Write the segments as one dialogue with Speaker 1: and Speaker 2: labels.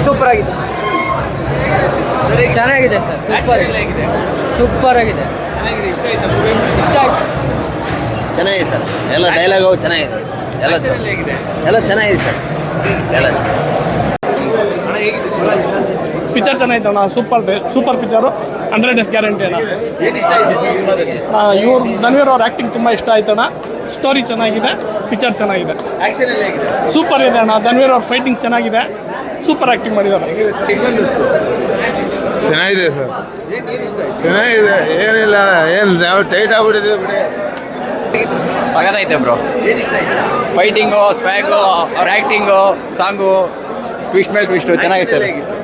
Speaker 1: Super ಆಗಿದೆ, ಚೆನ್ನಾಗಿದೆ sir. Super ಆಗಿದೆ. ಇಷ್ಟ ಆಯ್ತು.
Speaker 2: ಚೆನ್ನಾಗಿದೆ ಸರ್. ಎಲ್ಲ ಡೈಲಾಗು ಚೆನ್ನಾಗಿದೆ ಸರ್. ಎಲ್ಲ ಚೆನ್ನಾಗಿದೆ ಸರ್. ಎಲ್ಲ ಚೆನ್ನಾಗಿದೆ.
Speaker 3: ಪಿಕ್ಚರ್ ಚೆನ್ನಾಗಿತ್ತು ಅಣ್ಣ. Super picture. 100 ಡೇಸ್ ಗ್ಯಾರಂಟಿ ಅಣ್ಣ. ಇವ್ರು ಧನ್ವೀರ್ ಅವ್ರ ಆ್ಯಕ್ಟಿಂಗ್ ತುಂಬ ಇಷ್ಟ ಆಯ್ತಣ್ಣ. ಸ್ಟೋರಿ ಚೆನ್ನಾಗಿದೆ, ಪಿಕ್ಚರ್ ಚೆನ್ನಾಗಿದೆ, ಸೂಪರ್ ಇದೆ ಅಣ್ಣ. ಧನ್ವೀರ್ ಅವ್ರ ಫೈಟಿಂಗ್ ಚೆನ್ನಾಗಿದೆ, ಸೂಪರ್ ಆ್ಯಕ್ಟಿಂಗ್ ಮಾಡಿದ್ದಾರೆ.
Speaker 4: ಚೆನ್ನಾಗಿದೆ ಸರ್, ಚೆನ್ನಾಗಿದೆ. ಏನಿಲ್ಲ, ಏನು ನಾವು ಟೈಟ್ ಆಗ್ಬಿಟ್ಟಿದೆ ಬಿಡಿ.
Speaker 5: ಸಗದೈತೆ ಬ್ರೋ. ಫೈಟಿಂಗು, ಸ್ವ್ಯಾಗು, ಅವ್ರ ಆ್ಯಕ್ಟಿಂಗು, ಸಾಂಗು, ಟ್ವಿಸ್ಟ್ ಮೇಲೆ ಟ್ವಿಸ್ಟು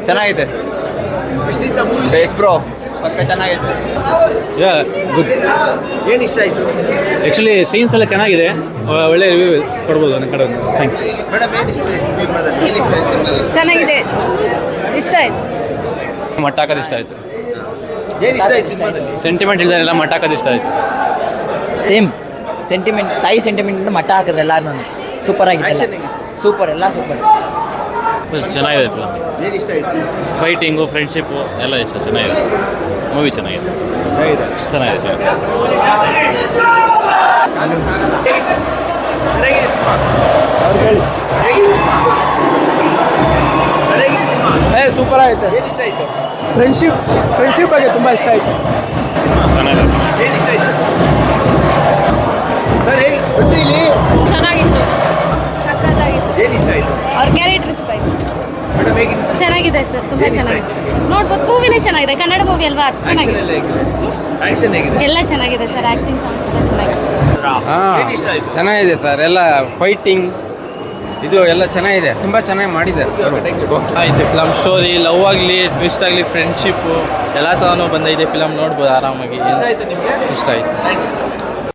Speaker 5: ಚೆನ್ನಾಗಿದೆ. ಬೇಸ್ ಬ್ರೋ, ಪಕ್ಕ ಚೆನ್ನಾಗಿದೆ.
Speaker 6: ಗುಡ್.
Speaker 4: ಏನು ಇಷ್ಟ ಆಯಿತು?
Speaker 6: ಆ್ಯಕ್ಚುಲಿ ಸೀನ್ಸ್ ಎಲ್ಲ ಚೆನ್ನಾಗಿದೆ, ಒಳ್ಳೆ ರಿವ್ಯೂ ಕೊಡ್ಬೋದು ನನ್ನ ಕಡೆ. Thanks
Speaker 4: madam. ಏನು ಇಷ್ಟ ಆಯಿತು?
Speaker 7: ಚೆನ್ನಾಗಿದೆ, ಇಷ್ಟ ಆಯ್ತು.
Speaker 6: ಮಟ್ಟ ಹಾಕೋದು ಇಷ್ಟ ಆಯಿತು.
Speaker 4: ಏನು ಇಷ್ಟ ಆಯ್ತು ಸಿನಿಮಾದಲ್ಲಿ?
Speaker 6: ಸೆಂಟಿಮೆಂಟ್ ಇಲ್ದೆಲ್ಲ ಮಟ್ಟ ಹಾಕೋದು ಇಷ್ಟ ಆಯಿತು.
Speaker 1: ಸೇಮ್ ಸೆಂಟಿಮೆಂಟ್, ತಾಯಿ ಸೆಂಟಿಮೆಂಟ್ ಮಟ್ಟ ಹಾಕಿದ್ರೆ ಎಲ್ಲ ನಾನು ಸೂಪರ್ ಆಗಿದೆ. ಸೂಪರ್, ಎಲ್ಲ ಸೂಪರ್.
Speaker 6: ಚೆನ್ನಾಗಿದೆ ಫಿಲಮ್.
Speaker 4: ಏನು ಇಷ್ಟ ಆಯಿತು?
Speaker 6: ಫೈಟಿಂಗು, ಫ್ರೆಂಡ್ಶಿಪ್ಪು ಎಲ್ಲ ಇಷ್ಟ. ಚೆನ್ನಾಗಿದೆ ಮೂವಿ, ಚೆನ್ನಾಗಿದೆ ಚೆನ್ನಾಗಿದೆ ಸರ್.
Speaker 3: ಸೂಪರ್ ಆಗಿದೆ.
Speaker 4: ಏನು ಇಷ್ಟ ಆಯಿತು?
Speaker 3: ಫ್ರೆಂಡ್ಶಿಪ್ ಬಗ್ಗೆ ತುಂಬ ಇಷ್ಟ ಆಯಿತು.
Speaker 6: ಚೆನ್ನಾಗಿದೆ.
Speaker 4: ಏನು ಇಷ್ಟ ಆಯಿತು ಸರ್? ಬಂದ್ರಿ ಇಲ್ಲಿ?
Speaker 7: ಚೆನ್ನಾಗಿತ್ತು, ಸಕ್ಕತ್ತಾಗಿತ್ತು.
Speaker 4: ಏನು ಇಷ್ಟ ಆಯಿತು?
Speaker 7: ಅವ್ರ ಕ್ಯಾರೆಕ್ಟರ್ ಇಷ್ಟ ಆಯ್ತು.
Speaker 4: ಮೇಡಮ್ ಹೇಗಿದೆ?
Speaker 7: ಚೆನ್ನಾಗಿದೆ ಸರ್, ತುಂಬ ಚೆನ್ನಾಗಿದೆ. ನೋಡ್ಬೋದು, ಮೂವಿನೇ ಚೆನ್ನಾಗಿದೆ. ಕನ್ನಡ ಮೂವಿ ಅಲ್ವಾ, ಚೆನ್ನಾಗಿದೆ.
Speaker 4: ಆಕ್ಷನ್ ಹೇಗಿದೆ?
Speaker 7: ಎಲ್ಲ ಚೆನ್ನಾಗಿದೆ ಸರ್, ಆ್ಯಕ್ಟಿಂಗ್ ಸಾಂಗ್ಸ್ ಎಲ್ಲ ಚೆನ್ನಾಗಿದೆ.
Speaker 4: ಏನು ಇಷ್ಟ ಆಯಿತು?
Speaker 8: ಚೆನ್ನಾಗಿದೆ ಸರ್. ಎಲ್ಲ ಫೈಟಿಂಗ್ ಇದು ಎಲ್ಲ ಚೆನ್ನಾಗಿದೆ, ತುಂಬ ಚೆನ್ನಾಗಿ ಮಾಡಿದ್ದಾರೆ.
Speaker 9: ಆಯ್ತು ಫಿಲಮ್. ಸ್ಟೋರಿ, ಲವ್ ಆಗಲಿ, ಟ್ವಿಸ್ಟ್ ಆಗಲಿ, ಫ್ರೆಂಡ್ಶಿಪ್ಪು ಎಲ್ಲ ಥರನೂ ಬಂದಿದೆ ಫಿಲಮ್. ನೋಡ್ಬೋದು ಆರಾಮಾಗಿ.
Speaker 4: ಇಷ್ಟ ಆಯಿತು ನಿಮಗೆ?
Speaker 9: ಇಷ್ಟ ಆಯಿತು.